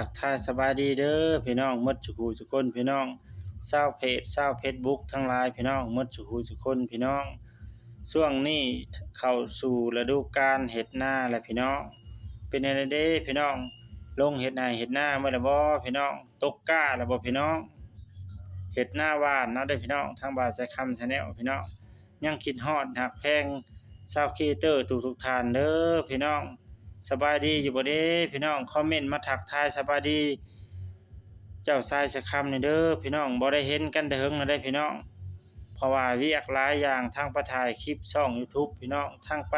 ทักทายสบายดีเด้อพี่น้องหมดสุขุทุกคนพี่น้องชาวเพจชาวเฟซบุ๊กทั้งหลายพี่น้องหมดสุขุทุกคนพี่น้องช่วงนี้เข้าสู่ฤดูกาลเฮ็ดนาแล้วพี่น้องเป็นจั่งใดเด้พี่น้องลงเฮ็ดนาเมื่อแล้วบ่พี่น้องตกกร้าแล้วบ่พี่น้องเฮ็ดนาหวานเนาะเด้อพี่น้องทางบ้านใส่คำ Channel พี่น้องยังคิดฮอดฮักแพงชาวครีเอเตอร์ทุกๆท่านเด้อพี่น้อง สบายดีอยู่บ่เด้พี่น้องคอมเมนต์มาทักทายสบายดีเจ้าชายสักคำนี่เด้อพี่น้องบ่ได้เห็นกันแต่เฮิงแล้วได้พี่น้องเพราะว่าเวียกหลายอย่างทางไปถ่ายคลิปช่อง YouTube พี่น้องทางไป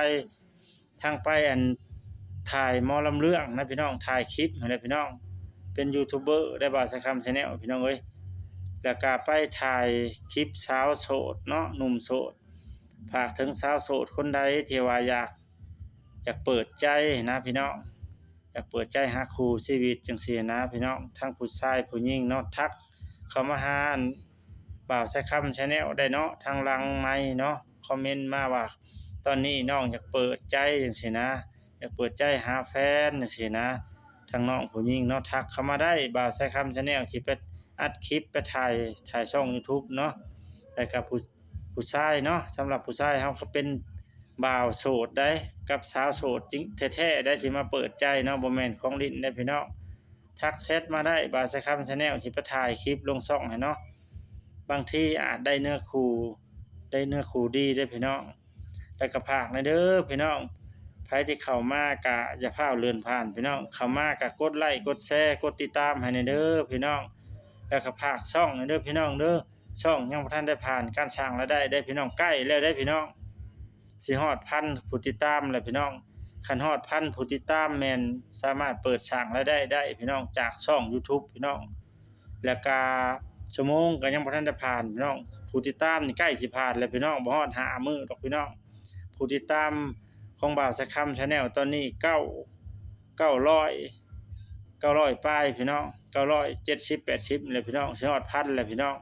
อันถ่ายหมอลำเรื่องนะพี่น้องถ่ายคลิปนั่นแหละพี่น้องเป็นยูทูบเบอร์ได้บ่าวสักคำ Channel พี่น้องเอ้ยแล้วก็ไปถ่ายคลิปสาวโสดเนาะหนุ่มโสดฝากถึงสาวโสดคนใดที่ว่าอยากเปิดใจนะพี่น้องอยากเปิดใจหาคู่ชีวิตจังซี่นะพี่น้องทั้งผู้ชายผู้หญิงเนาะทักเข้ามาหาอันบ่าวใช้คำ Channel ได้เนาะทางหลังไมค์เนาะคอมเมนต์มาว่าตอนนี้น้องอยากเปิดใจจังซี่นะอยากเปิดใจหาแฟนจังซี่นะทางน้องผู้หญิงเนาะทักเข้ามาได้บ่าวใช้คำ Channel สิไปอัดคลิปไปถ่ายช่อง YouTube เนาะแต่กับผู้ชายเนาะสำหรับผู้ชายเฮาก็เป็นบ่าวโสดได้กับสาวโสดจริงแท้ๆได้สิมาเปิดใจเนาะบ่แม่นของลิ้นได้พี่น้องทักแชทมาได้บ่าวใช้คำ Channel สิไปถ่ายคลิปลงช่องให้เนาะบางทีอาจได้เนื้อคู่ดีได้พี่น้องแล้วก็ฝากหน่อยเด้อพี่น้องใครที่เข้ามาก็อย่าพลาดเลื่อนผ่านพี่น้องเข้ามาก็กดไลค์กดแชร์กดติดตามให้หน่อยเด้อพี่น้องแล้วก็ฝากช่องหน่อยเด้อพี่น้องเด้อช่องยังบ่ทันได้ผ่านการสร้างรายได้ได้พี่น้องใกล้แล้วได้พี่น้องสิฮอด 1,000 ผู้ติดตามแล้วพี่น้องคันฮอด 1,000 ผู้ติดตามแม่นสามารถเปิดสร้างรายได้พี่น้องจากช่อง YouTube พี่น้องแล้วก็ชั่วโมงก็ยังบ่ทันได้ผ่านพี่น้องผู้ติดตามนี่ใกล้สิผ่านแล้วพี่น้องบ่ฮอด5มื้อดอกพี่น้องผู้ติดตามของบ่าวสักคำ Channel ตอนนี้900ปลายพี่น้อง970 80นี่แหละพี่น้องสิฮอด 1,000 แล้วพี่น้อง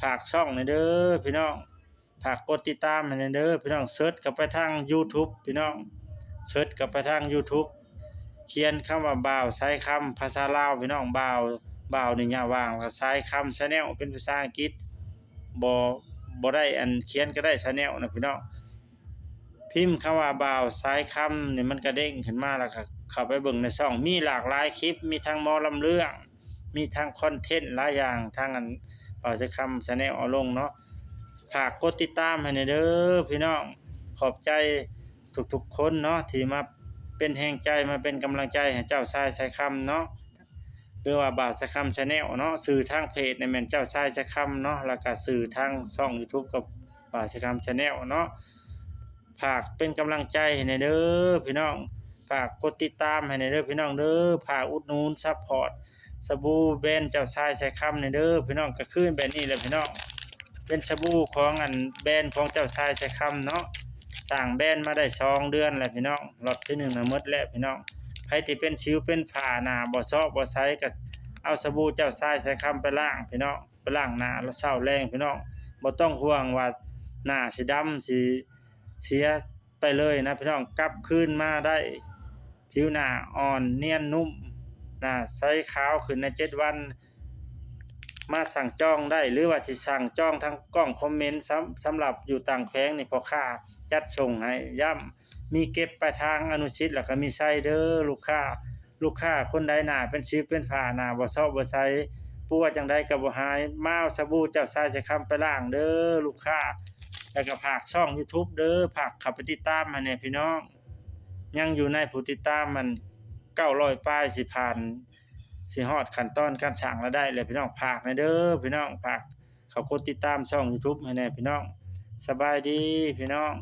ฝากช่องหน่อยเด้อพี่น้องฝากกดติดตามให้หน่อยเด้อพี่น้องเสิร์ชเข้าไปทาง YouTube พี่น้องเสิร์ชเข้าไปทาง YouTube เขียนคำว่าบ่าวสายคำภาษาลาวพี่น้องบ่าวนี่ยาวว่างแล้วก็สายคำ Channel เป็นภาษาอังกฤษบ่ได้อันเขียนก็ได้ Channel นะพี่น้องพิมพ์คำว่าบ่าวสายคำนี่มันก็เด้งขึ้นมาแล้วก็เข้าไปเบิ่งในช่องมีหลากหลายคลิปมีทั้งหมอลำเรื่องมีทั้งคอนเทนต์หลายอย่างทางอันบ่าวสายคำ Channel เอาลงเนาะฝากกดติดตามให้หน่อยเด้อพี่น้องขอบใจทุกๆคนเนาะที่มาเป็นแรงใจมาเป็นกำลังใจให้เจ้าชายสายคำเนาะหรือว่าบ่าวสายคำ Channel เนาะสื่อทางเพจนี่แม่นเจ้าชายสายคำเนาะแล้วก็สื่อทางช่อง YouTube กับบ่าวสายคำ Channel เนาะฝากเป็นกำลังใจให้หน่อยเด้อพี่น้องฝากกดติดตามให้หน่อยเด้อพี่น้องเด้อฝากอุดหนุนซัปพอร์ตสบู่แบรนด์เจ้าชายสายคำหน่อยเด้อพี่น้องก็คือแบบนี้แหละพี่น้องเป็นสบู่ของอันแบรนด์ของเจ้าชายสายคำเนาะสร้างแบรนด์มาได้2เดือนแล้วพี่น้องล็อตที่1น่ะหมดแล้วพี่น้องใครที่เป็นสิวเป็นฝ้าหน้าบ่ซอกบ่ใสก็เอาสบู่เจ้าชายสายคำไปล้างพี่น้องไปล้างหน้าแล้วเช้าแลงพี่น้องบ่ต้องห่วงว่าหน้าสิดำสิเสียไปเลยนะพี่น้องกลับคืนมาได้ผิวหน้าอ่อนเนียนนุ่มหน้าใสขาวขึ้นใน7วันมาสั่งจองได้หรือว่าสิสั่งจองทางกล้องคอมเมนต์สำหรับอยู่ต่างแขวงนี่พ่อค้าจัดส่งให้ย้ำมีเก็บปลายทางอนุชิตแล้วก็มีใส่เด้อลูกค้าคนใดหน้าเป็นสิวเป็นฝ้าหน้าบ่ซอกบ่ใสปัวจังได๋ก็บ่หายมาเอาสบู่เจ้าชายสายคำไปล้างเด้อลูกค้าแล้วก็ฝากช่อง YouTube เด้อฝากเข้าไปติดตามให้แหน่พี่น้องยังอยู่ในผู้ติดตามมัน900ปลายสิผ่านสิฮอดขั้นตอนการสร้างรายได้แล้วพี่น้องฝากหน่อยเด้อพี่น้องฝากเข้ากดติดตามช่อง YouTube ให้แหน่พี่น้องสบายดีพี่น้อง